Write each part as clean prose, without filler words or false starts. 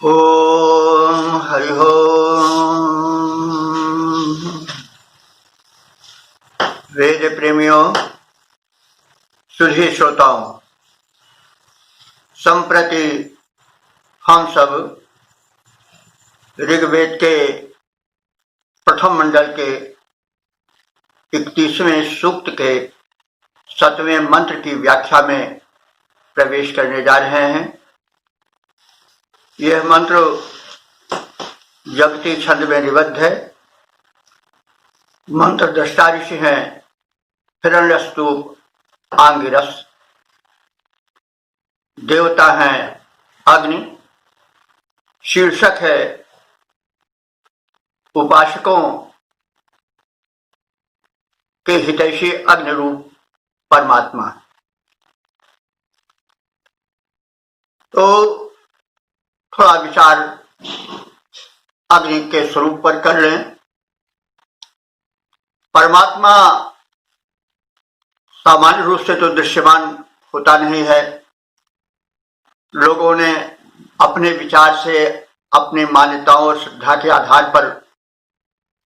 ओम हरि ओम। वेद प्रेमियों, सुधी श्रोताओं, संप्रति हम सब ऋग्वेद के प्रथम मंडल के 31वें सूक्त के 7वें मंत्र की व्याख्या में प्रवेश करने जा रहे हैं। यह मंत्र जगती छंद में निबद्ध है। मंत्र दृष्टा ऋषि हैं हिरण्यस्तूप आंगिरस, देवता हैं अग्नि, शीर्षक है उपासकों के हितैषी अग्नि रूप परमात्मा। तो थोड़ा विचार अग्नि के स्वरूप पर कर लें। परमात्मा सामान्य रूप से तो दृश्यमान होता नहीं है। लोगों ने अपने विचार से, अपनी मान्यताओं और श्रद्धा के आधार पर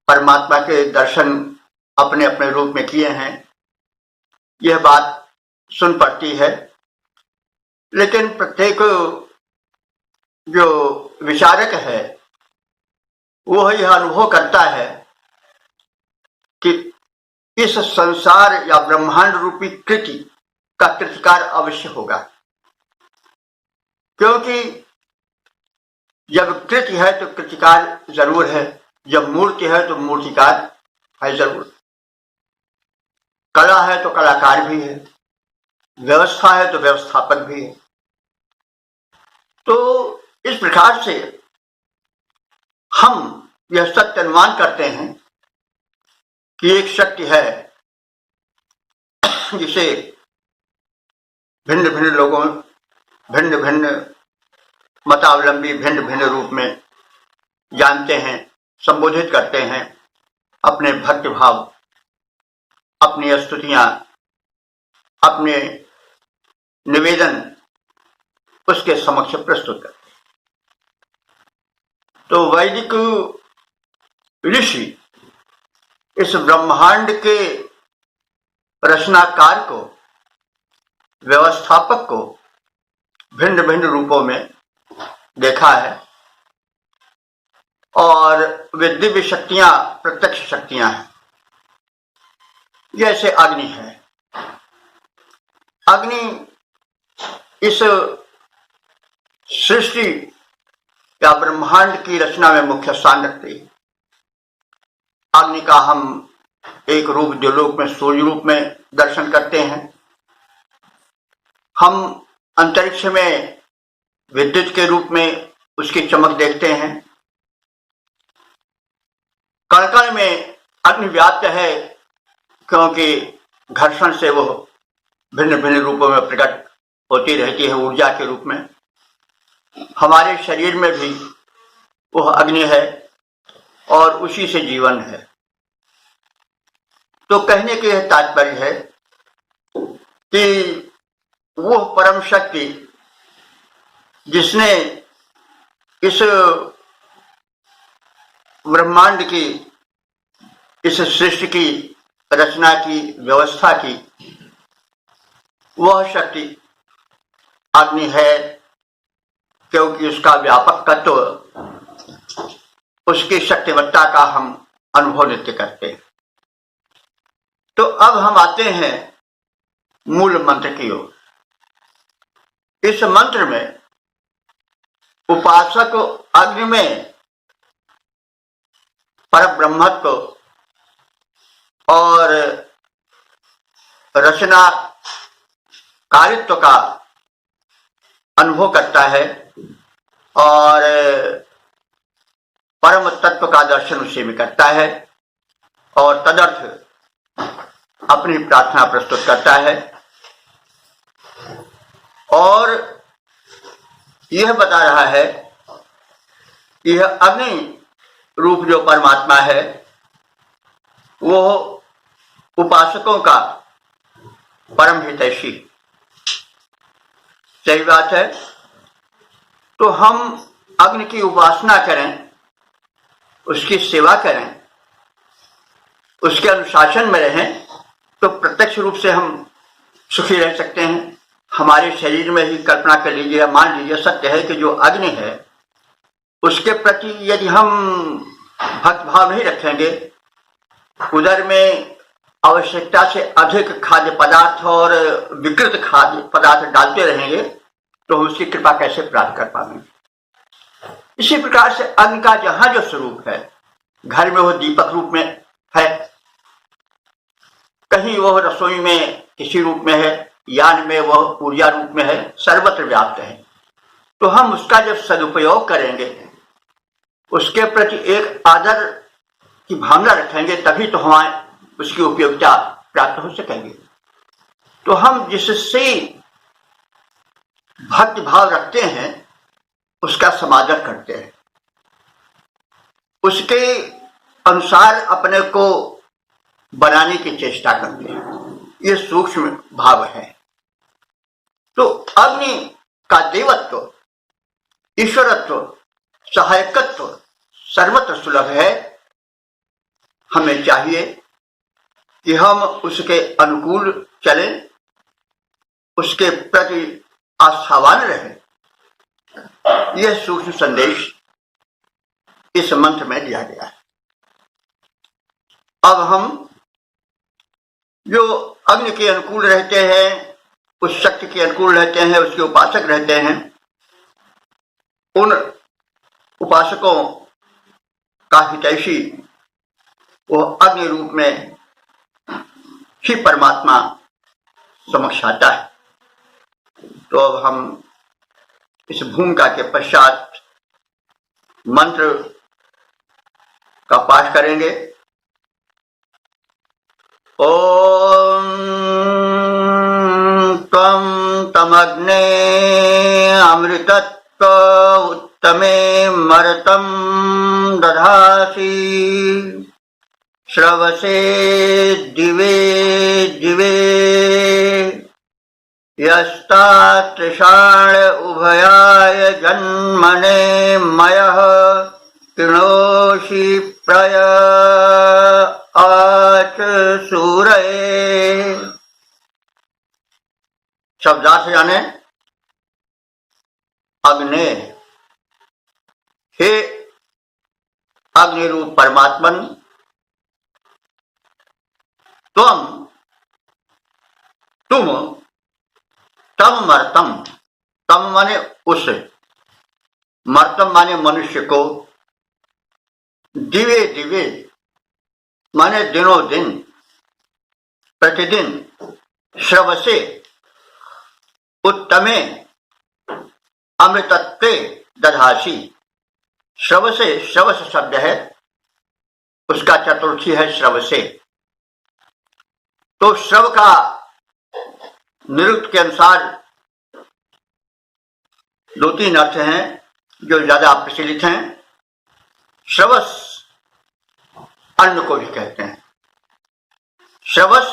परमात्मा के दर्शन अपने अपने रूप में किए हैं। यह बात सुन पड़ती है, लेकिन प्रत्येक जो विचारक है वो यह अनुभव करता है कि इस संसार या ब्रह्मांड रूपी कृति का कृतिकार अवश्य होगा, क्योंकि जब कृति है तो कृतिकार जरूर है, जब मूर्ति है तो मूर्तिकार है जरूर, कला है तो कलाकार भी है, व्यवस्था है तो व्यवस्थापक भी है। तो इस प्रकार से हम यह सत्य अनुमान करते हैं कि एक शक्ति है जिसे भिन्न भिन्न लोगों, भिन्न भिन्न मतावलंबी भिन्न भिन्न रूप में जानते हैं, संबोधित करते हैं। अपने भक्ति भाव, अपनी स्तुतियां, अपने निवेदन उसके समक्ष प्रस्तुत करते हैं। तो वैदिक ऋषि इस ब्रह्मांड के रचनाकार को, व्यवस्थापक को भिन्न भिन्न रूपों में देखा है, और वे दिव्य शक्तियां प्रत्यक्ष शक्तियां हैं। जैसे अग्नि है। अग्नि इस सृष्टि या ब्रह्मांड की रचना में मुख्य स्थान रखती है। अग्नि का हम एक रूप द्युलोक में सूर्य रूप में दर्शन करते हैं। हम अंतरिक्ष में विद्युत के रूप में उसकी चमक देखते हैं। कण कण में अग्नि व्याप्त है, क्योंकि घर्षण से वो भिन्न भिन्न रूपों में प्रकट होती रहती है ऊर्जा के रूप में। हमारे शरीर में भी वह अग्नि है और उसी से जीवन है। तो कहने के यह तात्पर्य है कि वह परम शक्ति जिसने इस ब्रह्मांड की, इस सृष्टि की रचना की, व्यवस्था की, वह शक्ति अग्नि है, क्योंकि उसका व्यापक तत्व, उसकी शक्तिमत्ता का हम अनुभव नित्य करते हैं। तो अब हम आते हैं मूल मंत्र की ओर। इस मंत्र में उपासक अग्नि में परब्रह्मत्व और रचना कारित्व का अनुभव करता है और परम तत्व का दर्शन उसी में करता है, और तदर्थ अपनी प्रार्थना प्रस्तुत करता है। और यह बता रहा है कि यह अग्नि रूप जो परमात्मा है वो उपासकों का परम हितैषी। सही बात है। तो हम अग्नि की उपासना करें, उसकी सेवा करें, उसके अनुशासन में रहें, तो प्रत्यक्ष रूप से हम सुखी रह सकते हैं। हमारे शरीर में ही कल्पना कर लीजिए, मान लीजिए सत्य है कि जो अग्नि है उसके प्रति यदि हम भक्त भाव नहीं रखेंगे, उदर में आवश्यकता से अधिक खाद्य पदार्थ और विकृत खाद्य पदार्थ डालते रहेंगे, तो हम उसकी कृपा कैसे प्राप्त कर पाएंगे। इसी प्रकार से अग्नि का जहां जो स्वरूप है, घर में वो दीपक रूप में है, कहीं वह रसोई में किसी रूप में है, यान में वह ऊर्जा रूप में है, सर्वत्र व्याप्त है। तो हम उसका जब सदुपयोग करेंगे, उसके प्रति एक आदर की भावना रखेंगे, तभी तो हमारे उसकी उपयोगिता प्राप्त हो सकेगी। तो हम जिससे भक्ति भाव रखते हैं उसका समादर करते हैं, उसके अनुसार अपने को बनाने की चेष्टा करते हैं। ये सूक्ष्म भाव है। तो अग्नि का देवत्व, ईश्वरत्व, सहायकत्व सर्वत्र सुलभ है। हमें चाहिए कि हम उसके अनुकूल चलें, उसके प्रति आस्थावान रहें। यह सूक्ष्म संदेश इस मंत्र में दिया गया है। अब हम जो अग्नि के अनुकूल रहते हैं, उस शक्ति के अनुकूल रहते हैं, उसके उपासक रहते हैं, उन उपासकों का हितैषी वो अग्नि रूप में ही परमात्मा समक्ष आता है। तो अब हम इस भूमिका के पश्चात मंत्र का पाठ करेंगे। ओम त्वं तमग्ने अमृतत्व उत्तमे मर्तं दधासि श्रवसे दिवे दिवे यस्तातृषाण उभयाय जन्मने मयः कृणोषि प्रय आच सूरये। शब्दार्थ जाने। अग्ने, हे अग्नि रूप परमात्मन, तुम तम मर्तम, तम माने उस, मर्तम माने मनुष्य को, दिवे दिवे माने दिनों दिन, प्रतिदिन, श्रवसे उत्तमे अमृतत्वे दधासी। श्रवसे, श्रवस शब्द है, उसका चतुर्थी है श्रवसे। तो श्रव का निरुक्त के अनुसार दो तीन अर्थ हैं जो ज्यादा प्रचलित हैं। श्रवस अन्न को भी कहते हैं, श्रवस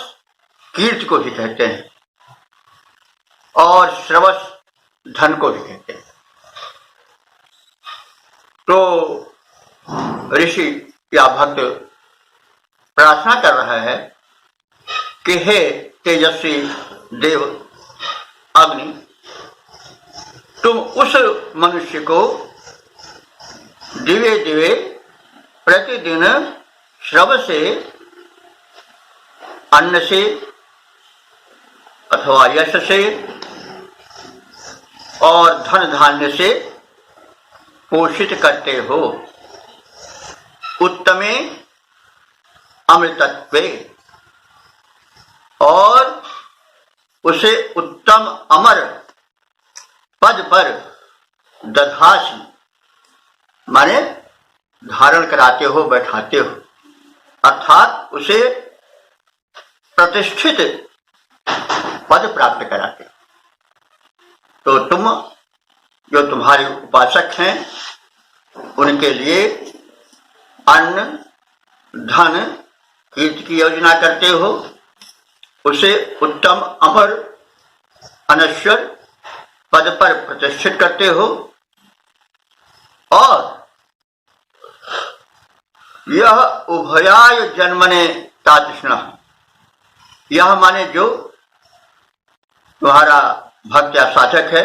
कीर्ति को भी कहते हैं, और श्रवस धन को भी कहते हैं। तो ऋषि या भक्त प्रार्थना कर रहा है कि हे तेजस्वी देव अग्नि, तुम उस मनुष्य को दिवे दिवे प्रतिदिन श्रव से, अन्न से अथवा यश से और धन धान्य से पोषित करते हो। उत्तमे अमृतत्वे, और उसे उत्तम अमर पद पर दधासी माने धारण कराते हो, बैठाते हो, अर्थात उसे प्रतिष्ठित पद प्राप्त कराते हो। तो तुम जो तुम्हारे उपासक हैं उनके लिए अन्न धन कीर्ति की योजना करते हो, उसे उत्तम अमर अनश्वर पद पर प्रतिष्ठित करते हो, और यह उभयाय जन्मने तातृष्णा, यह माने जो तुम्हारा भक्त या साधक है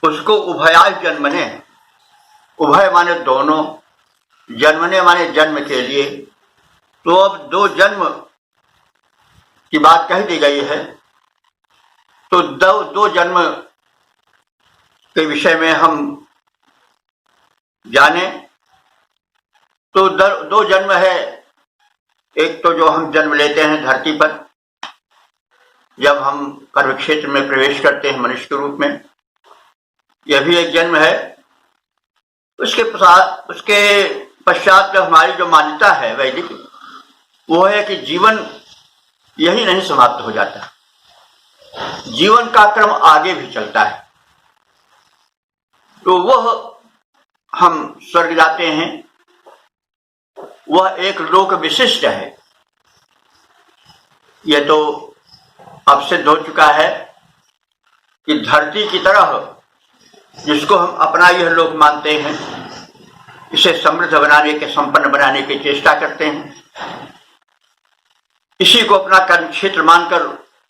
उसको उभयाय जन्मने, उभय माने दोनों, जन्मने माने जन्म के लिए। तो अब दो जन्म की बात कह दी गई है, तो दो जन्म के विषय में हम जाने तो दो जन्म है। एक तो जो हम जन्म लेते हैं धरती पर, जब हम कर्म क्षेत्र में प्रवेश करते हैं मनुष्य के रूप में, यह भी एक जन्म है। उसके पश्चात हमारी जो मान्यता है वैदिक, वो है कि जीवन यही नहीं समाप्त हो जाता, जीवन का क्रम आगे भी चलता है। तो वह हम स्वर्ग जाते हैं, वह एक लोक विशिष्ट है। यह तो अब सिद्ध हो चुका है कि धरती की तरह जिसको हम अपना यह लोक मानते हैं, इसे समृद्ध बनाने के, संपन्न बनाने की चेष्टा करते हैं, इसी को अपना कर्म क्षेत्र मानकर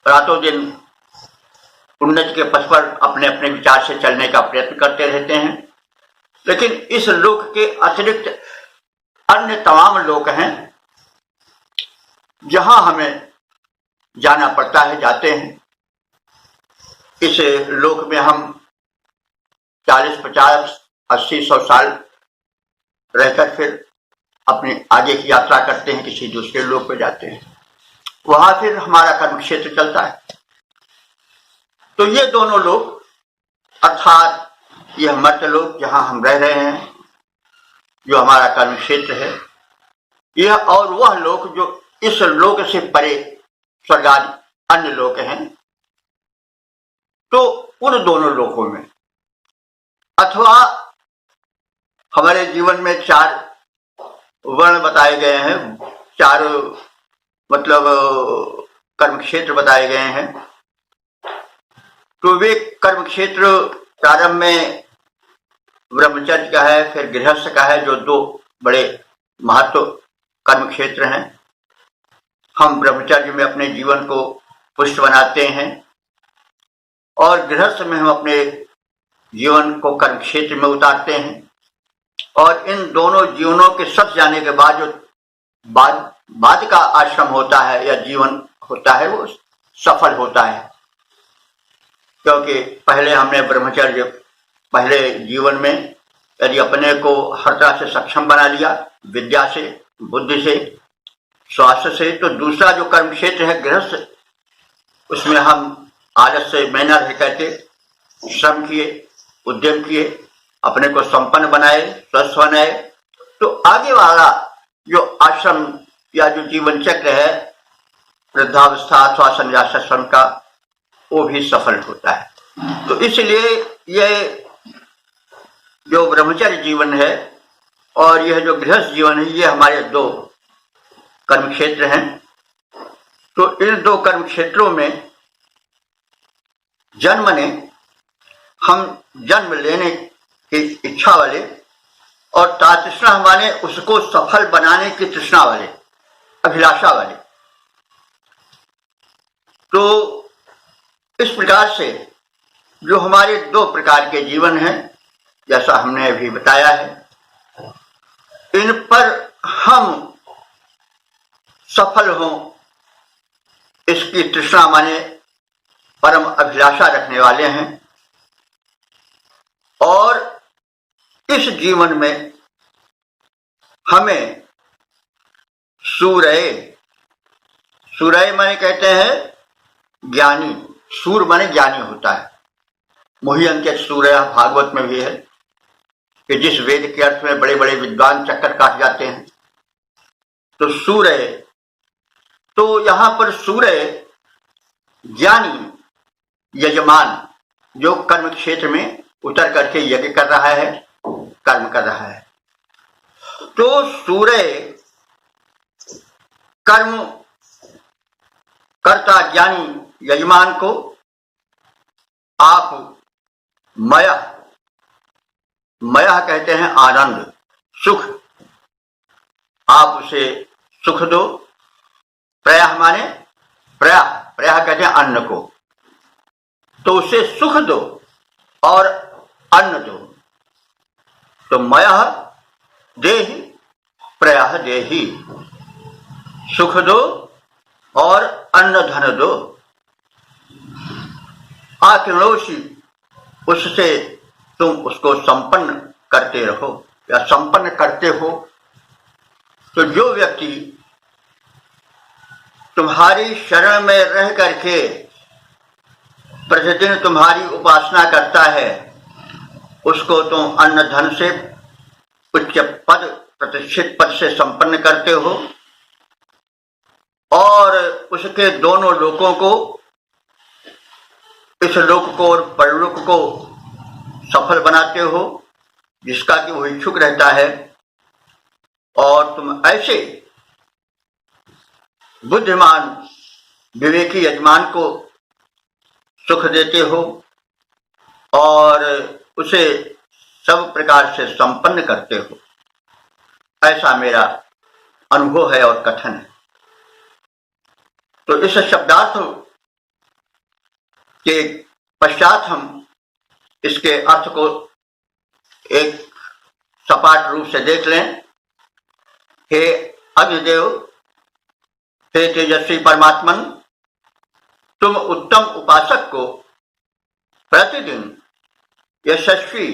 रातों दिन उन्नति के पथ पर अपने अपने विचार से चलने का प्रयत्न करते रहते हैं। लेकिन इस लोक के अतिरिक्त अन्य तमाम लोक हैं जहां हमें जाना पड़ता है, जाते हैं। इस लोक में हम 40, 50, 80, 100 साल रहकर फिर अपनी आगे की यात्रा करते हैं, किसी दूसरे लोक पे जाते हैं, वहां फिर हमारा कर्म क्षेत्र चलता है। तो ये दोनों लोक, अर्थात यह मर्त्य लोक जहां हम रह रहे हैं, जो हमारा कर्म क्षेत्र है, यह और वह लोक जो इस लोक से परे स्वर्ग आदि अन्य लोक हैं, तो उन दोनों लोकों में अथवा हमारे जीवन में 4 वर्ण बताए गए हैं, 4 मतलब कर्म क्षेत्र बताए गए हैं। तो वे कर्म क्षेत्र प्रारंभ में ब्रह्मचर्य का है, फिर गृहस्थ का है, जो 2 बड़े महत्व कर्म क्षेत्र हैं। हम ब्रह्मचर्य में अपने जीवन को पुष्ट बनाते हैं और गृहस्थ में हम अपने जीवन को कर्म क्षेत्र में उतारते हैं। और इन दोनों जीवनों के सच जाने के बाद जो बाद का आश्रम होता है या जीवन होता है, वो सफल होता है। क्योंकि पहले हमने ब्रह्मचर्य, पहले जीवन में यदि अपने को हर तरह से सक्षम बना लिया, विद्या से, बुद्धि से, स्वास्थ्य से, तो दूसरा जो कर्म क्षेत्र है गृहस्थ, उसमें हम आलस से मैं न रह करके श्रम किए, उद्यम किए, अपने को संपन्न बनाए, स्वस्थ बनाए, तो आगे वाला जो आश्रम या जो जीवन चक्र है वृद्धावस्था अथवा संन्यासाश्रम का, वो भी सफल होता है। तो इसलिए यह जो ब्रह्मचर्य जीवन है और यह जो गृहस्थ जीवन है, ये हमारे 2 कर्म क्षेत्र हैं। तो इन 2 कर्म क्षेत्रों में जन्म ने, हम जन्म लेने की इच्छा वाले, और तातृष्णा माने उसको सफल बनाने की तृष्णा वाले, अभिलाषा वाले। तो इस प्रकार से जो हमारे 2 प्रकार के जीवन हैं, जैसा हमने अभी बताया है, इन पर हम सफल हों, इसकी तृष्णा माने परम अभिलाषा रखने वाले हैं। और इस जीवन में हमें सूरय माने कहते हैं ज्ञानी, सूर माने ज्ञानी होता है। मोहि अंकित सूर्य भागवत में भी है कि जिस वेद के अर्थ में बड़े बड़े विद्वान चक्कर काट जाते हैं, तो सूर्य, तो यहां पर सूर्य ज्ञानी, यजमान, जो कर्म क्षेत्र में उतर करके यज्ञ कर रहा है, कर्म कर रहा है। तो सूर्य कर्म कर्ता ज्ञानी यजमान को आप मया मयः कहते हैं आनंद, सुख, आप उसे सुख दो। प्रयाह माने प्रयाह, प्रयाह कहते हैं अन्न को, तो उसे सुख दो और अन्न दो। तो मयः देहि प्रयाह देहि, सुख दो और अन्न धन दो। आकृणोषि, उससे तुम उसको संपन्न करते रहो या संपन्न करते हो। तो जो व्यक्ति तुम्हारी शरण में रह करके प्रतिदिन तुम्हारी उपासना करता है, उसको तुम अन्न धन से, उच्च पद, प्रतिष्ठित पद से संपन्न करते हो और उसके दोनों लोकों को, इस लोक को और परलोक को सफल बनाते हो, जिसका कि वो इच्छुक रहता है। और तुम ऐसे बुद्धिमान विवेकी यजमान को सुख देते हो और उसे सब प्रकार से संपन्न करते हो। ऐसा मेरा अनुभव है और कथन है। तो इस शब्दार्थ के पश्चात हम इसके अर्थ को एक सपाट रूप से देख लें। हे अग्निदेव, हे तेजस्वी परमात्मन, तुम उत्तम उपासक को प्रतिदिन यशस्वी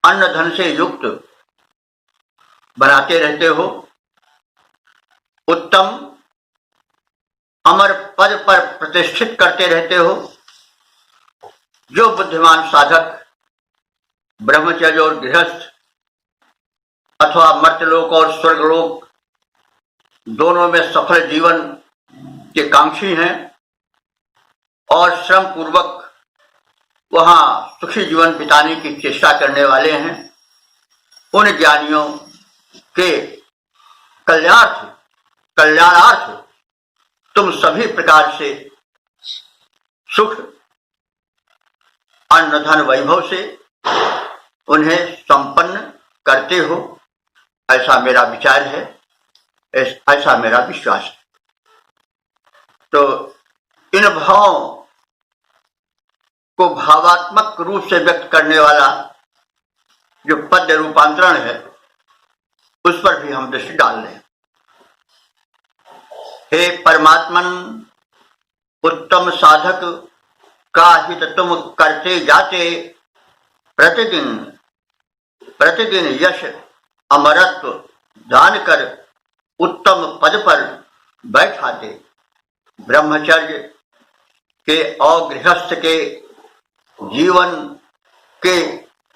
अन्न धन से युक्त बनाते रहते हो, उत्तम अमर पद पर प्रतिष्ठित करते रहते हो। जो बुद्धिमान साधक ब्रह्मचर्य और गृहस्थ अथवा मर्त्यलोक और स्वर्गलोक दोनों में सफल जीवन के कांक्षी हैं और श्रम पूर्वक वहां सुखी जीवन बिताने की चेष्टा करने वाले हैं, उन ज्ञानियों के कल्याणार्थ तुम सभी प्रकार से सुख, अन्न धन वैभव से उन्हें संपन्न करते हो। ऐसा मेरा विचार है, ऐसा मेरा विश्वास है। तो इन भावों को भावात्मक रूप से व्यक्त करने वाला जो पद्य रूपांतरण है, उस पर भी हम दृष्टि डाल रहे हैं। हे परमात्मन, उत्तम साधक का हित तुम करते जाते, प्रतिदिन प्रतिदिन यश अमरत्व दान कर उत्तम पद पर बैठाते। ब्रह्मचर्य के और गृहस्थ के जीवन के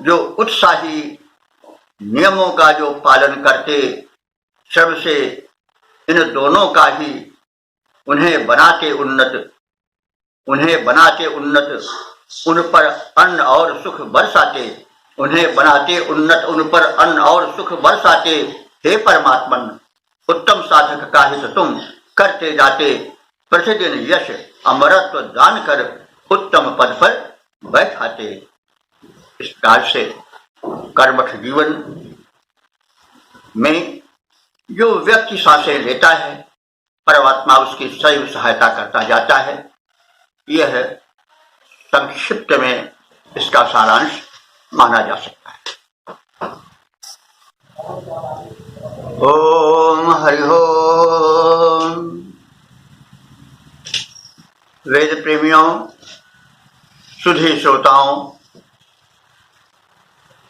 जो उत्साही नियमों का जो पालन करते, सबसे इन दोनों का ही उन्हें बनाते उन्नत, उन पर अन्न और सुख बरसाते, उन्हें बनाते उन्नत, उन पर अन्न और सुख बरसाते। हे परमात्मन, उत्तम साधक का हित तुम करते जाते, प्रतिदिन यश अमरत्व दान कर उत्तम पद पर बैठाते। इस प्रकार से कर्मठ जीवन में जो व्यक्ति सांसें लेता है, परमात्मा उसकी सही सहायता करता जाता है। यह संक्षिप्त में इसका सारांश माना जा सकता है। ओम हरि ओम। वेद प्रेमियों, सुधी श्रोताओं,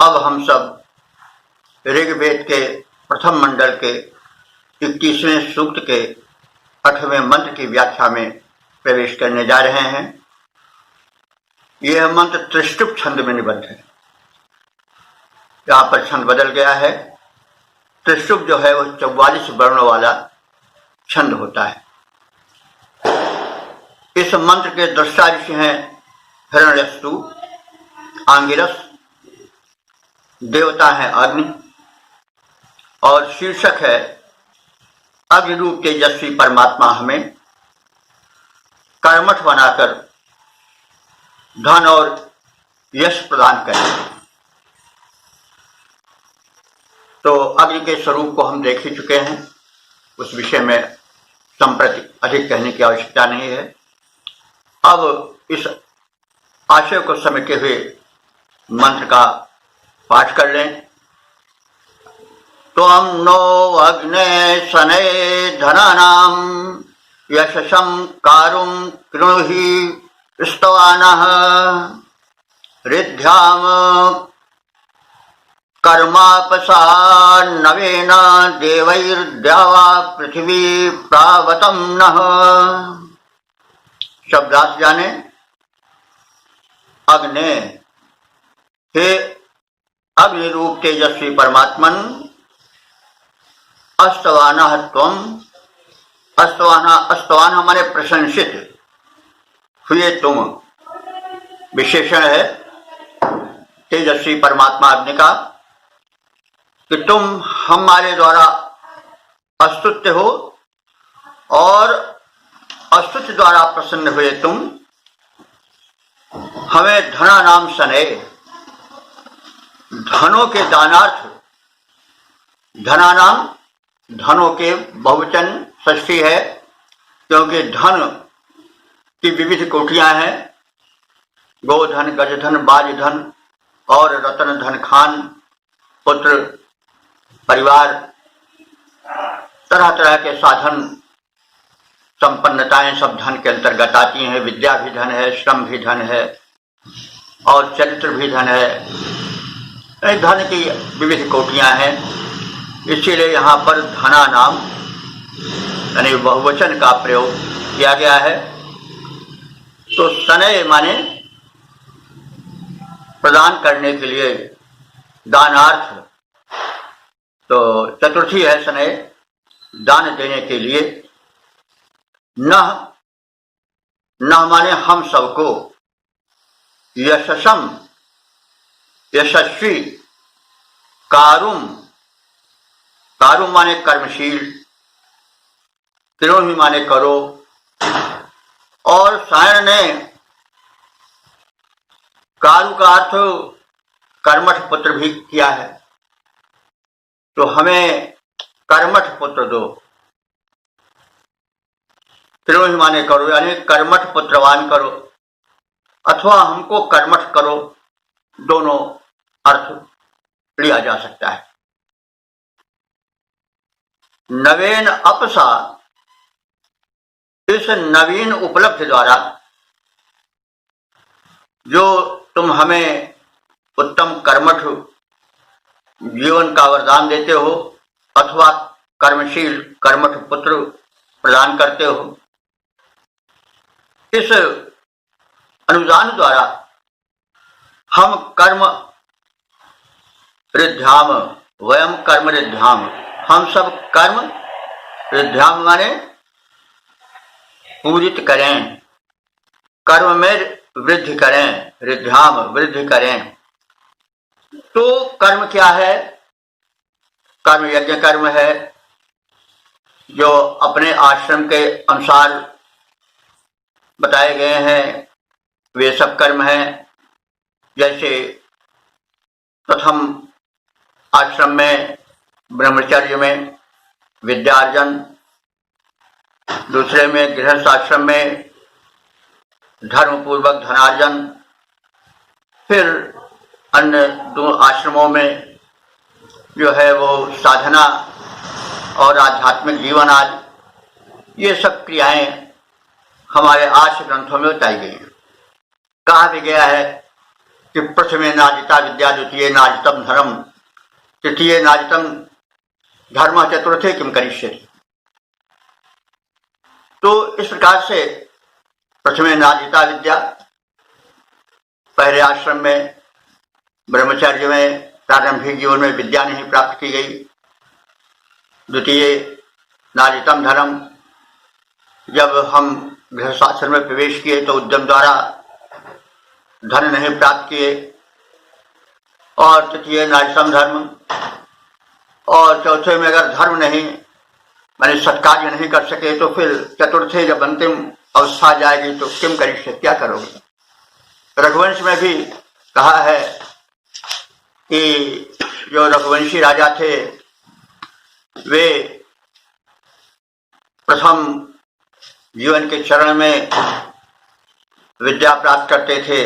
अब हम सब ऋग्वेद के प्रथम मंडल के 21वें सूक्त के 8वें मंत्र की व्याख्या में प्रवेश करने जा रहे हैं। यह मंत्र त्रिष्टुप छंद में निबद्ध है। यहाँ पर छंद बदल गया है। त्रिष्टुप जो है वह 44 वर्णों वाला छंद होता है। इस मंत्र के दृष्टा ऋषि हैं हिरण्यस्तु, आंगिरस, देवता है अग्नि और शीर्षक है अग्नि रूप तेजस्वी परमात्मा हमें कर्मठ बनाकर धन और यश प्रदान करें। तो अग्नि के स्वरूप को हम देख ही चुके हैं, उस विषय में संप्रति अधिक कहने की आवश्यकता नहीं है। अब इस आशय को समेटे हुए मंत्र का पाठ कर लें। त्वं नो अग्ने शनै धनानां यशसं कारुं कृणुहि स्तवानः ऋद्ध्याम कर्मापसान्नवेन देवैर्द्यावा पृथिवी प्रावतं नः। शब्दार्थ जाने। अग्ने, हे अग्नि रूप तेजस्वी परमात्मन, अस्तवानः त्वं, अस्तवान हमारे प्रशंसित हुए तुम, विशेषण है तेजस्वी परमात्मा अग्नि का कि तुम हमारे द्वारा अस्तुत्य हो और अस्तुत्य द्वारा प्रसन्न हुए तुम हमें धना नाम शनै, धनों के दानार्थ, धना नाम धनों के बहुवचन षष्ठी है, क्योंकि धन की विविध कोटियां हैं, गोधन, गजधन, बाजधन और रतन धन, खान, पुत्र, परिवार, तरह तरह के साधन, संपन्नताएं सब धन के अंतर्गत आती हैं। विद्या भी धन है, श्रम भी धन है और चरित्र भी धन है। धन की विविध कोटियां हैं, इसीलिए यहाँ पर धना नाम यानी बहुवचन का प्रयोग किया गया है। तो शनै माने प्रदान करने के लिए, दानार्थ। तो चतुर्थी है शनै, दान देने के लिए। नह, नह माने हम सबको। यशसम, यशस्वी। कारुम, कारुम माने कर्मशील। कृणुहि माने करो। और सायण ने कारू का अर्थ कर्मठ पुत्र भी किया है, तो हमें कर्मठ पुत्र दो। कृणुहि माने करो, यानी कर्मठ पुत्रवान करो अथवा हमको कर्मठ करो, दोनों अर्थ लिया जा सकता है। नवेन अपसा, इस नवीन उपलब्धि द्वारा जो तुम हमें उत्तम कर्मठ जीवन का वरदान देते हो अथवा कर्मशील कर्मठ पुत्र प्रदान करते हो, इस अनुदान द्वारा हम कर्म रिद्ध्याम, वयम कर्म रिद्ध्याम, हम सब कर्म रिद्ध्याम माने पूरित करें, कर्म में वृद्धि करें, रिद्ध्याम वृद्धि करें। तो कर्म क्या है? कर्म यज्ञ कर्म है, जो अपने आश्रम के अनुसार बताए गए हैं, वे सब कर्म हैं। जैसे प्रथम आश्रम में ब्रह्मचर्य में विद्यार्जन, दूसरे में गृहस्थ आश्रम में धर्म पूर्वक धनार्जन, फिर अन्य दो आश्रमों में जो है वो साधना और आध्यात्मिक जीवन आदि, ये सब क्रियाएं हमारे आर्ष ग्रंथों में बताई गई हैं। कहा भी गया है कि प्रथमे नाजिता विद्या, द्वितीय नाजितम धर्म, तृतीय नाजितम धर्म, चतुर्थे किम करिष्यति। तो इस प्रकार से प्रथमे नाजिता विद्या, पहले आश्रम में ब्रह्मचर्य में प्रारंभिक जीवन में विद्या नहीं प्राप्त की गई। द्वितीय नाजितम धर्म, जब हम गृहस्थाश्रम में प्रवेश किए तो उद्यम द्वारा धन नहीं प्राप्त किए। और तृतीय नाजितम धर्म, और चौथे में अगर धर्म नहीं माने सत्कार्य नहीं कर सके तो फिर चतुर्थे जब अंतिम अवस्था जाएगी तो किम करिष्य, क्या करोगे। रघुवंश में भी कहा है कि जो रघुवंशी राजा थे वे प्रथम जीवन के चरण में विद्या प्राप्त करते थे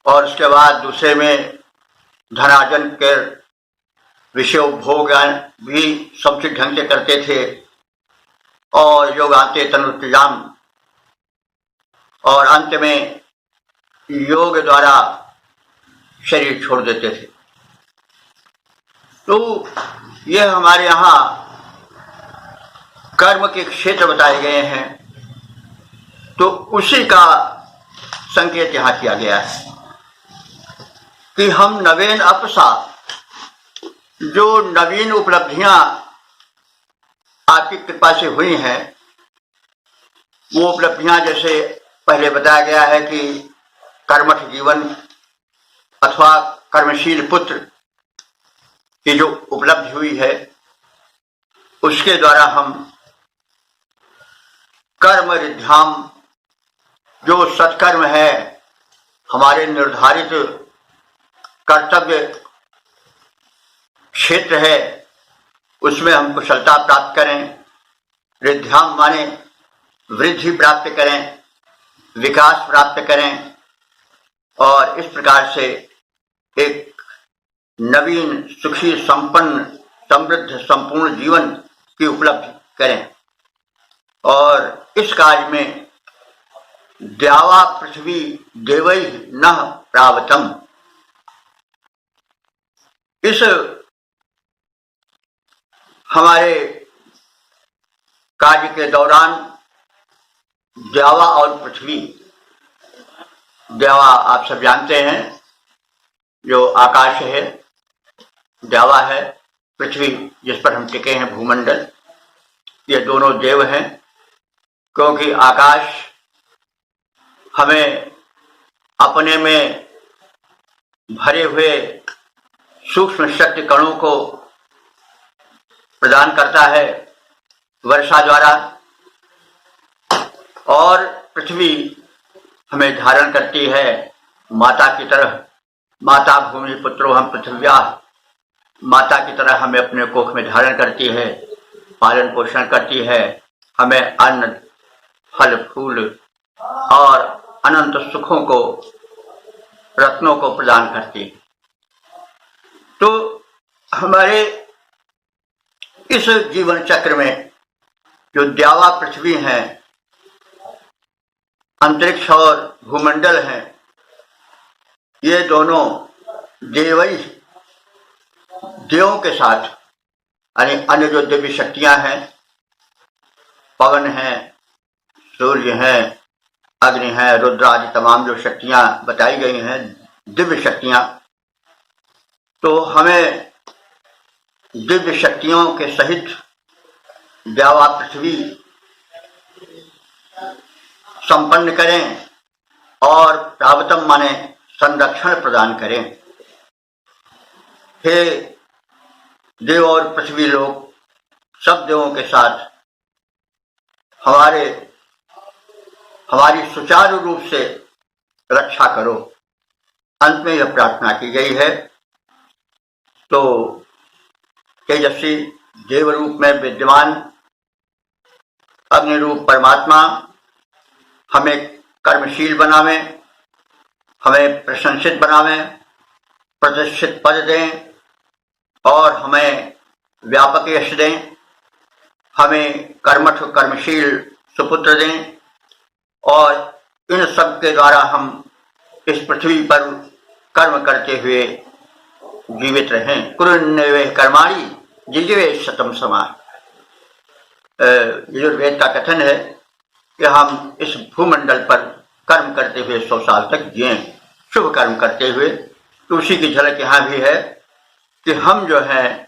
और उसके बाद दूसरे में धनार्जन के विषय उपभोग भी समुचित ढंग से करते थे और योगांते तनुत्तजाम और अंत में योग द्वारा शरीर छोड़ देते थे। तो यह हमारे यहाँ कर्म के क्षेत्र बताए गए हैं, तो उसी का संकेत यहाँ किया गया है कि हम नवीन अपसा, जो नवीन उपलब्धियां आपकी कृपा से हुई हैं, वो उपलब्धियां जैसे पहले बताया गया है कि कर्मठ जीवन अथवा कर्मशील पुत्र की जो उपलब्धि हुई है उसके द्वारा हम कर्म रिद्धाम, जो सत्कर्म है, हमारे निर्धारित कर्तव्य क्षेत्र है, उसमें हम कुशलता प्राप्त करें। रिद्धाम माने वृद्धि प्राप्त करें, विकास प्राप्त करें और इस प्रकार से एक नवीन सुखी संपन्न समृद्ध संपूर्ण जीवन की उपलब्धि करें। और इस कार्य में द्यावा पृथ्वी देवै न प्रावतम, इस हमारे कार्य के दौरान द्यावा और पृथ्वी, द्यावा आप सब जानते हैं जो आकाश है, द्यावा है पृथ्वी जिस पर हम टिके हैं, भूमंडल, ये दोनों देव हैं। क्योंकि आकाश हमें अपने में भरे हुए सूक्ष्म शक्ति कणों को प्रदान करता है वर्षा द्वारा, और पृथ्वी हमें धारण करती है माता की तरह। माता भूमि पुत्रो हम पृथिव्या, माता की तरह हमें अपने कोख में धारण करती है, पालन पोषण करती है, हमें अन्न फल फूल और अनंत सुखों को, रत्नों को प्रदान करती है। तो हमारे इस जीवन चक्र में जो द्यावा पृथ्वी है, अंतरिक्ष और भूमंडल हैं, ये दोनों देवई, देवों के साथ, यानी अन्य जो दिव्य शक्तियां हैं, पवन है, सूर्य है, अग्नि है, रुद्र आदि तमाम जो शक्तियां बताई गई हैं, दिव्य शक्तियां, तो हमें दिव्य शक्तियों के सहित द्यावा पृथ्वी संपन्न करें और प्रावतम माने संरक्षण प्रदान करें। हे देव और पृथ्वी लोग, सब देवों के साथ हमारी सुचारू रूप से रक्षा करो। अंत में यह प्रार्थना की गई है। तो तेजस्वी देव रूप में विद्यमान अग्नि रूप परमात्मा हमें कर्मशील बनावे, हमें प्रशंसित बनावे, प्रतिष्ठित पद दें और हमें व्यापक यश दें, हमें कर्मठ कर्मशील सुपुत्र दें और इन सब के द्वारा हम इस पृथ्वी पर कर्म करते हुए जीवित रहें। कुरुन्नवे कर्माणि जिजीवे शतम समाः। यजुर्वेद का कथन है कि हम इस भूमंडल पर कर्म करते हुए 100 साल तक जिए, शुभ कर्म करते हुए। तो उसी की झलक यहाँ भी है कि हम जो हैं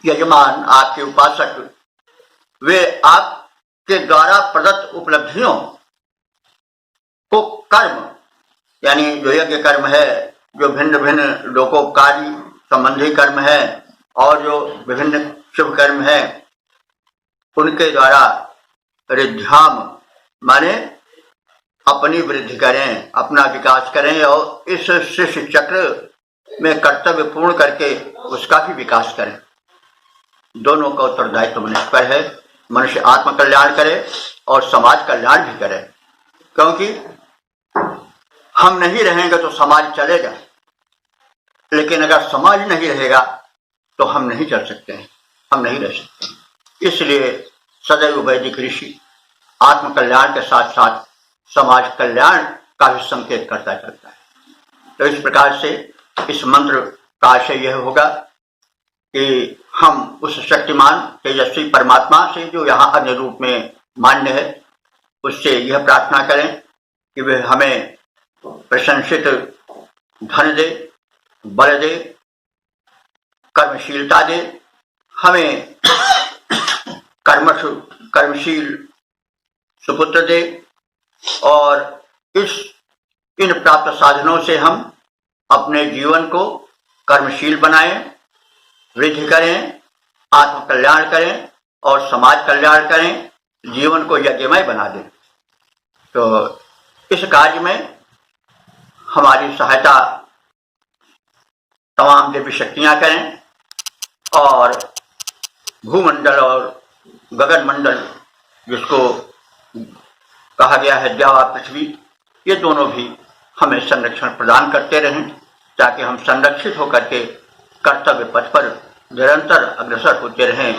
यजमान, आपके उपासक, वे आपके द्वारा प्रदत्त उपलब्धियों को कर्म, यानी जो यज्ञ कर्म है, जो भिन्न भिन्न लोकोपकारी संबंधी कर्म है और जो विभिन्न शुभ कर्म है, उनके द्वारा रिद्धाम माने अपनी वृद्धि करें, अपना विकास करें और इस सृष्टि चक्र में कर्तव्य पूर्ण करके उसका भी विकास करें। दोनों का उत्तरदायित्व मनुष्य पर है। मनुष्य आत्म कल्याण करे और समाज कल्याण भी करे, क्योंकि हम नहीं रहेंगे तो समाज चलेगा, लेकिन अगर समाज नहीं रहेगा तो हम नहीं चल सकते हैं, हम नहीं रह सकते। इसलिए सदैव वैदिक ऋषि आत्म कल्याण के साथ साथ समाज कल्याण का भी संकेत करता चलता है। तो इस प्रकार से इस मंत्र का आशय यह होगा कि हम उस शक्तिमान तेजस्वी परमात्मा से जो यहाँ अन्य रूप में मान्य है, उससे यह प्रार्थना करें कि वह हमें प्रशंसित धन दे, बल दे, कर्मशीलता दे, हमें कर्मशील सुपुत्र दे, और इन प्राप्त साधनों से हम अपने जीवन को कर्मशील बनाएं, वृद्धि करें, आत्म कल्याण करें और समाज कल्याण करें, जीवन को यज्ञमय बना दें। तो इस कार्य में हमारी सहायता तमाम देवी शक्तियां करें, और भूमंडल और गगन मंडल, जिसको कहा गया है द्यावा पृथ्वी, ये दोनों भी हमें संरक्षण प्रदान करते रहें, ताकि हम संरक्षित होकर के कर्तव्य पथ पर निरंतर अग्रसर होते रहें,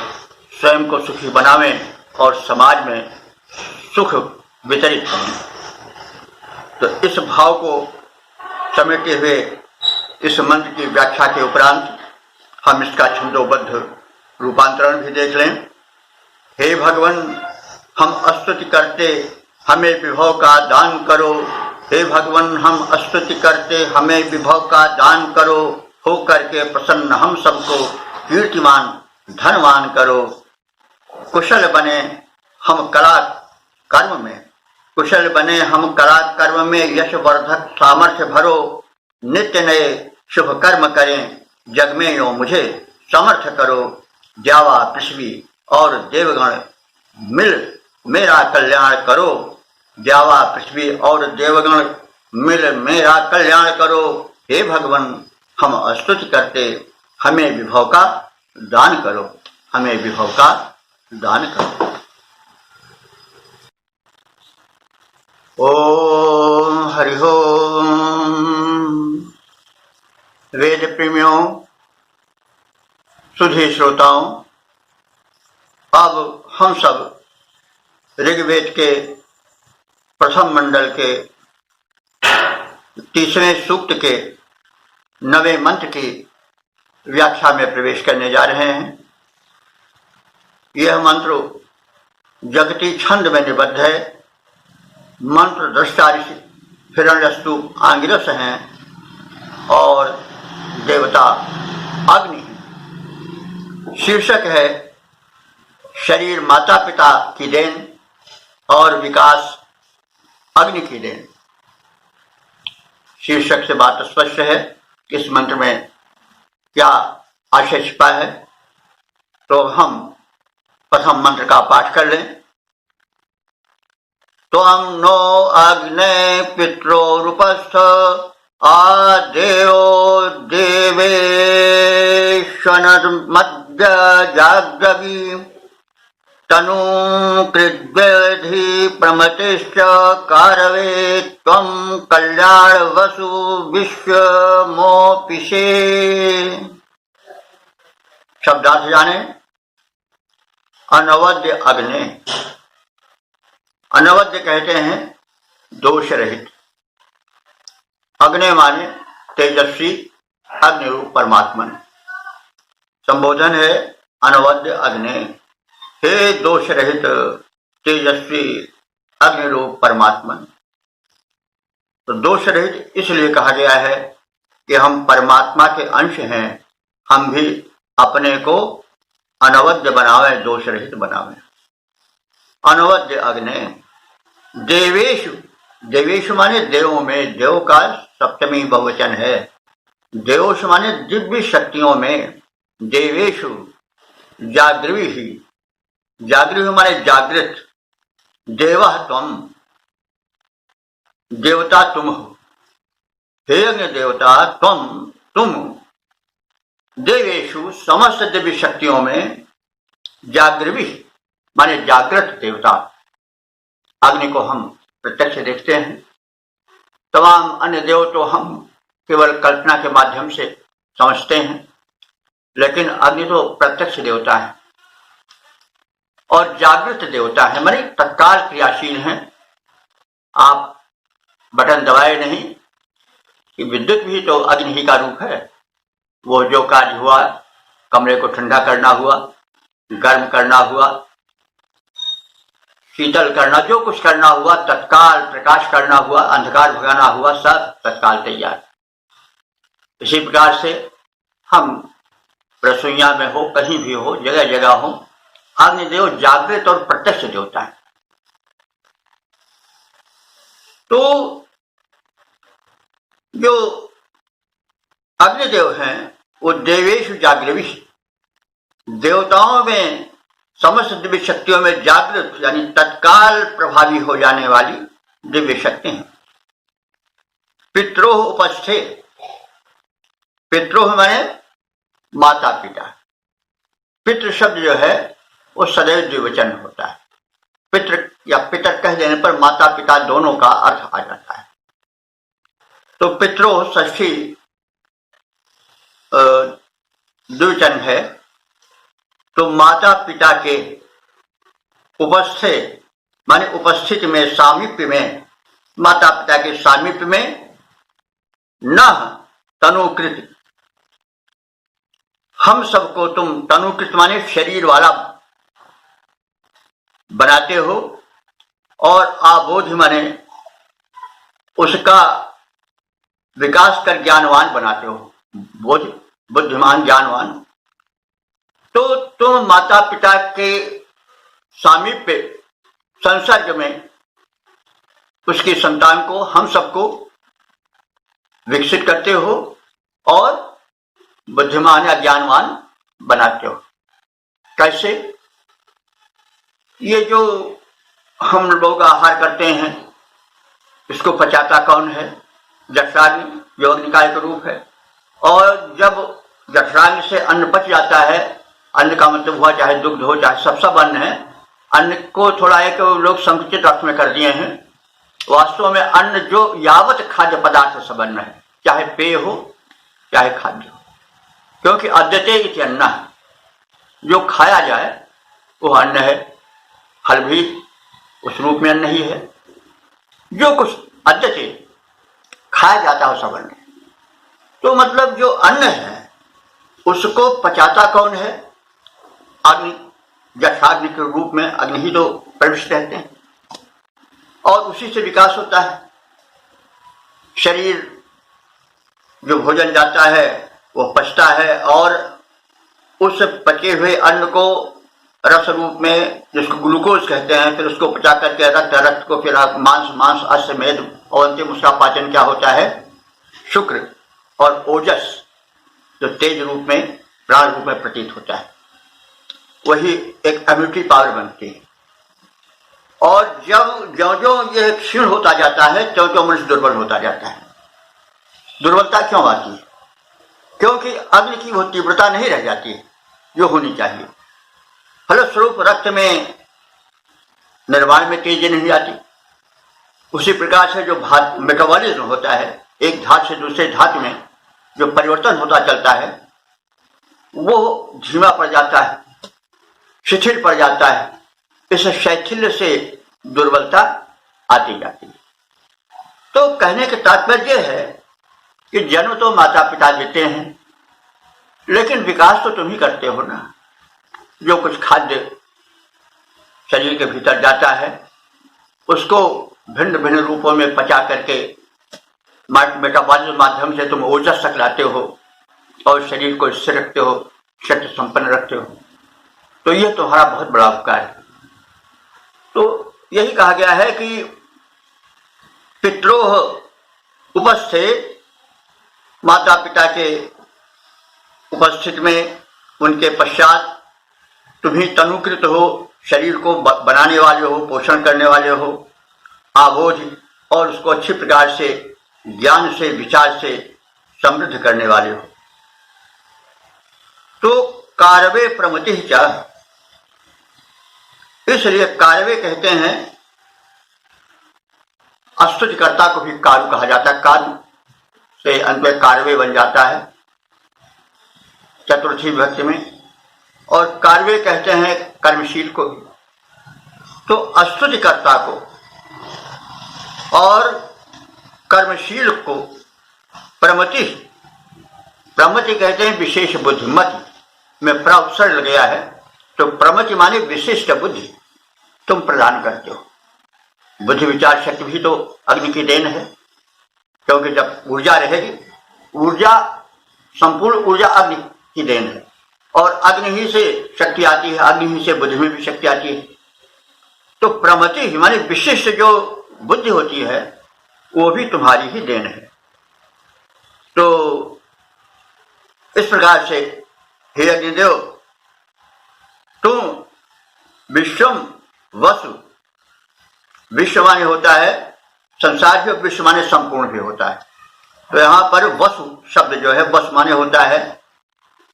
स्वयं को सुखी बनावें और समाज में सुख वितरित करें। तो इस भाव को समेटे हुए इस मंत्र की व्याख्या के उपरांत हम इसका छंदोबद्ध रूपांतरण भी देख लें। हे भगवान, हम स्तुति करते, हमें विभव का दान करो। हे भगवान, हम स्तुति करते, हमें विभव का दान करो। हो करके प्रसन्न हम सबको कीर्तिमान धनवान करो। कुशल बने हम कला कर्म में, कुशल बने हम कला कर्म में, यश वर्धक सामर्थ्य भरो। नित्य नए शुभ कर्म करें, जग में यो मुझे समर्थ करो। द्यावा पृथ्वी और देवगण मिल मेरा कल्याण करो। द्यावा पृथ्वी और देवगण मिल मेरा कल्याण करो। हे भगवान, हम स्तुति करते, हमें विभव का दान करो, हमें विभव का दान करो। ओम हरि ओम। वेद प्रेमियों, सुधी श्रोताओं, अब हम सब ऋग्वेद के प्रथम मंडल के 30वें सूक्त के 9वें मंत्र की व्याख्या में प्रवेश करने जा रहे हैं। यह मंत्र जगती छंद में निबद्ध है। मंत्र दृष्टा ऋषि हिरण्यस्तु आंगिरस हैं और देवता अग्नि है। शीर्षक है शरीर माता पिता की देन और विकास अग्नि की देन। शीर्षक से बात स्पष्ट है कि इस मंत्र में क्या आशय छिपा है। तो हम प्रथम मंत्र का पाठ कर लें। त्वं नो अग्ने पित्रोरुपस्थ आदेयो देवेश्वनर्मद्य जाग्रवी तनु कृद्वेधि प्रमतिश्च कारवे त्वं कल्याण वसु विश्वमोपिषे। शब्दार्थ जाने। अनवद्य अग्नि, अनवद्य कहते हैं दोष रहित। अग्नि माने तेजस्वी अग्नि रूप परमात्मन। संबोधन है अनवद्य अग्नि, हे दोष रहित तेजस्वी अग्नि रूप परमात्मन। तो दोष रहित इसलिए कहा गया है कि हम परमात्मा के अंश हैं, हम भी अपने को अनवद्य बनावे, दोष रहित बनावे। अनवद्य अग्नि। देवेशु, देवेशु माने देवों में, देव का सप्तमी बहुवचन है। देवोशु माने दिव्य शक्तियों में। देवेशु जागृवी ही, जागृवी माने जागृत। देवः त्वम, देवता तुम हो। हे अग्नि देवता, तुम तुम देवेशु समस्त दिव्य शक्तियों में जागृवी माने जागृत देवता अग्नि को हम प्रत्यक्ष देखते हैं। तमाम अन्य देव तो हम केवल कल्पना के माध्यम से समझते हैं, लेकिन अग्नि तो प्रत्यक्ष देवता है और जागृत देवता है, माने तत्काल क्रियाशील हैं। आप बटन दबाए नहीं कि विद्युत भी तो अग्नि ही का रूप है। वो जो कार्य हुआ, कमरे को ठंडा करना हुआ, गर्म करना हुआ, शीतल करना, जो कुछ करना हुआ, तत्काल प्रकाश करना हुआ, अंधकार भगाना हुआ, सब तत्काल तैयार। इसी प्रकार से हम रसोइया में हो, कहीं भी हो, जगह जगह हो, अग्निदेव जागृत और प्रत्यक्ष देवता है। तो जो अग्निदेव हैं वो देवेशु जागृवी, देवताओं में समस्त दिव्य शक्तियों में जागृत यानी तत्काल प्रभावी हो जाने वाली दिव्य शक्ति हैं। पित्रोह उपस्थे, पित्रोह माने माता पिता। पितृ शब्द जो है वो सदैव द्विवचन होता है। पितृ या पितर कह देने पर माता पिता दोनों का अर्थ आ जाता है। तो पित्रोह षष्ठी द्विवचन है, तो माता पिता के उपस्थित माने उपस्थित में, सामीप्य में, माता पिता के सामीप्य में न तनुकृत, हम सबको तुम तनुकृत माने शरीर वाला बनाते हो, और आबोध माने उसका विकास कर ज्ञानवान बनाते हो, बोध बुद्धिमान ज्ञानवान। तो तुम माता पिता के सामीप्य संसर्ग में उसकी संतान को, हम सबको विकसित करते हो और बुद्धिमान या ज्ञानवान बनाते हो। कैसे? ये जो हम लोग आहार करते हैं इसको पचाता कौन है? जठराग्नि, जो अग्निकाय का रूप है। और जब जठराग्नि से अन्न पच जाता है, अन्न का मतलब हुआ चाहे दुग्ध हो चाहे सब अन्न है, अन्न को थोड़ा एक लोग संकुचित अर्थ में कर दिए हैं। वास्तव में अन्न जो यावत खाद्य पदार्थ सब अन्न है, चाहे पेय हो चाहे खाद्य हो, क्योंकि अद्यते इति अन्न, जो खाया जाए वो अन्न है। फल भी उस रूप में अन्न ही है। जो कुछ अद्यते खाया जाता है सब अन्न। तो मतलब जो अन्न है उसको पचाता कौन है? अग्नि, जठराग्नि के रूप में अग्नि ही तो प्रविष्ट रहते हैं और उसी से विकास होता है। शरीर जो भोजन जाता है वो पचता है और उस पचे हुए अन्न को रस रूप में, जिसको ग्लूकोज कहते हैं, फिर उसको पचा करके रक्त, रक्त को फिर मांस, अश्व, मेद और अंतिम उसका पाचन क्या होता है? शुक्र और ओजस, जो तेज रूप में, प्राण रूप में प्रतीत होता है, वही एक इम्यूनिटी पावर बनती है। और जब जो यह क्षीण होता जाता है त्यों मनुष्य दुर्बल होता जाता है। दुर्बलता क्यों आती है? क्योंकि अग्नि की वो तीव्रता नहीं रह जाती है जो होनी चाहिए। फलस्वरूप रक्त में निर्माण में तेजी नहीं आती। उसी प्रकार से जो मेटाबॉलिज्म होता है, एक धातु से दूसरे धातु में जो परिवर्तन होता चलता है, वो धीमा पड़ जाता है, शिथिल पड़ जाता है। इस शैथिल्य से दुर्बलता आती जाती है। तो कहने का तात्पर्य है कि जन्म तो माता पिता देते हैं, लेकिन विकास तो तुम ही करते हो ना। जो कुछ खाद्य शरीर के भीतर जाता है उसको भिन्न भिन्न रूपों में पचा करके मेटाबॉलिज्म माध्यम से तुम ओजस तक लाते हो और शरीर को स्थिर रखते हो, शक्ति संपन्न रखते हो। तो यह तुम्हारा बहुत बड़ा उपकार है। तो यही कहा गया है कि पित्रोह उपस्थित, माता पिता के उपस्थित में, उनके पश्चात तुम ही तनुकृत हो, शरीर को बनाने वाले हो, पोषण करने वाले हो, आबोध और उसको अच्छी प्रकार से ज्ञान से, विचार से समृद्ध करने वाले हो। तो कारवे प्रमति च, इसलिए कारवे कहते हैं, अस्तुतिकर्ता को भी कारु कहा जाता है, कारु से अंत में कारवे बन जाता है चतुर्थी विभक्ति में, और कारवे कहते हैं कर्मशील को भी। तो अस्तुतिकर्ता को और कर्मशील को प्रमति, प्रमति कहते हैं विशेष बुद्धिमति में प्रअवसर लग गया है, तो प्रमति माने विशिष्ट बुद्धि तुम प्रदान करते हो। बुद्धि विचार शक्ति भी तो अग्नि की देन है, क्योंकि जब ऊर्जा रहेगी, ऊर्जा संपूर्ण ऊर्जा अग्नि की देन है, और अग्नि ही से शक्ति आती है, अग्नि ही से बुद्धि में भी शक्ति आती है। तो प्रमति ही माने विशिष्ट जो बुद्धि होती है वो भी तुम्हारी ही देन है। तो इस प्रकार से हे अग्निदेव, तुम विश्वम वसु, विश्व माने होता है संसार भी, विश्व माने संपूर्ण भी होता है। तो यहां पर वसु शब्द जो है, वसु माने होता है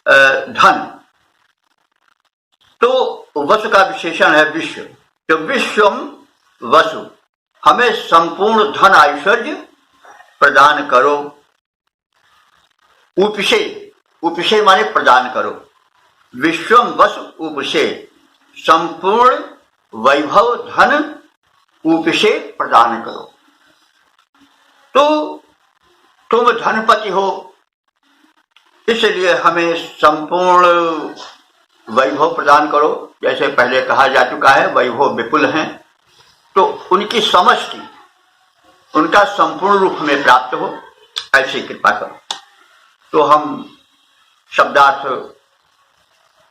धन, तो वसु का विशेषण है विश्व। तो विश्वम वसु, हमें संपूर्ण धन ऐश्वर्य प्रदान करो। उपशे, उपशे माने प्रदान करो, विश्वम वसु उपशे, संपूर्ण वैभव धन उपशे प्रदान करो। तो तुम धनपति हो, इसलिए हमें संपूर्ण वैभव प्रदान करो। जैसे पहले कहा जा चुका है, वैभव विपुल हैं, तो उनकी समष्टि, उनका संपूर्ण रूप हमें प्राप्त हो, ऐसी कृपा करो। तो हम शब्दार्थ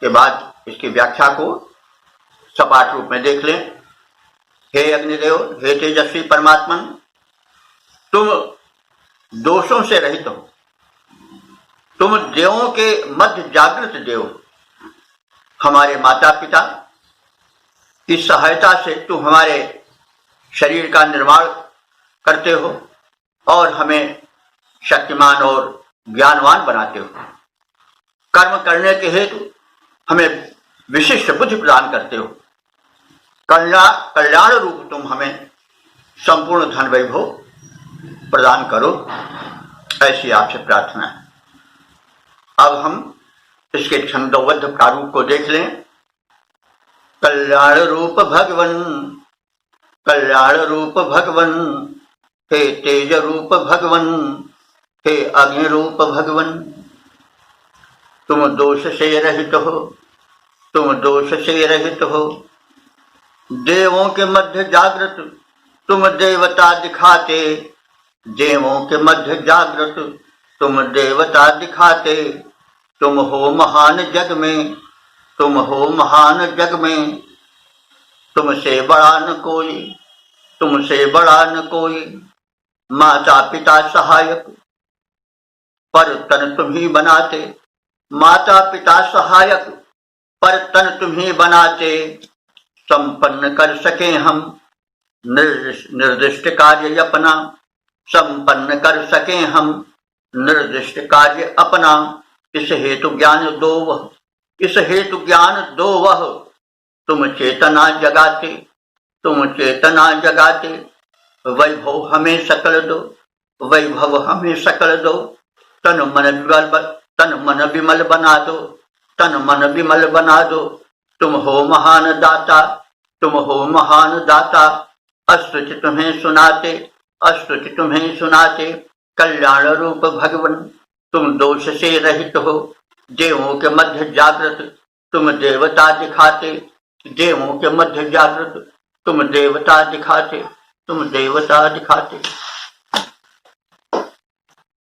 के बाद इसकी व्याख्या को सपाट रूप में देख लें। हे अग्निदेव, हे तेजस्वी परमात्मन, तुम दोषों से रहित हो, तुम देवों के मध्य जागृत देव, हमारे माता पिता की सहायता से तुम हमारे शरीर का निर्माण करते हो और हमें शक्तिमान और ज्ञानवान बनाते हो। कर्म करने के हेतु हमें विशिष्ट बुद्धि प्रदान करते हो। कल्याण रूप तुम हमें संपूर्ण धन वैभव प्रदान करो, ऐसी आपसे प्रार्थना है। अब हम इसके छंदोबद्ध प्रारूप को देख लें। कल्याण रूप भगवन, कल्याण रूप भगवन, हे तेज रूप भगवन, हे अग्नि रूप भगवन, तुम दोष से रहित हो, तुम दोष से रहित हो। देवों के मध्य जागृत तुम देवता दिखाते, देवों के मध्य जागृत तुम देवता दिखाते। तुम हो महान जग में, तुम हो महान जग में, तुमसे बड़ा न कोई, तुमसे बड़ा न कोई। माता पिता सहायक पर तन तुम्ही बनाते, माता पिता सहायक पर तन तुम्ही बनाते। संपन्न कर सके हम निर्दिष्ट कार्य अपना, संपन्न कर सके हम निर्दिष्ट कार्य अपना। इस हेतु ज्ञान दो वह, इस हेतु ज्ञान दो वह, तुम चेतना जगाते, तुम चेतना जगाते। वैभव हमें सकल दो, वैभव हमें सकल दो। तन मन विमल बना दो, तन मन विमल बना दो। तुम हो महान दाता, तुम हो महान दाता। अस्तुति तुम्हें सुनाते, अस्तुति तुम्हें सुनाते। कल्याण रूप भगवन, तुम दोष से रहित हो। देवों के मध्य जागृत तुम देवता दिखाते, देवों के मध्य जागृत तुम देवता दिखाते, तुम देवता दिखाते।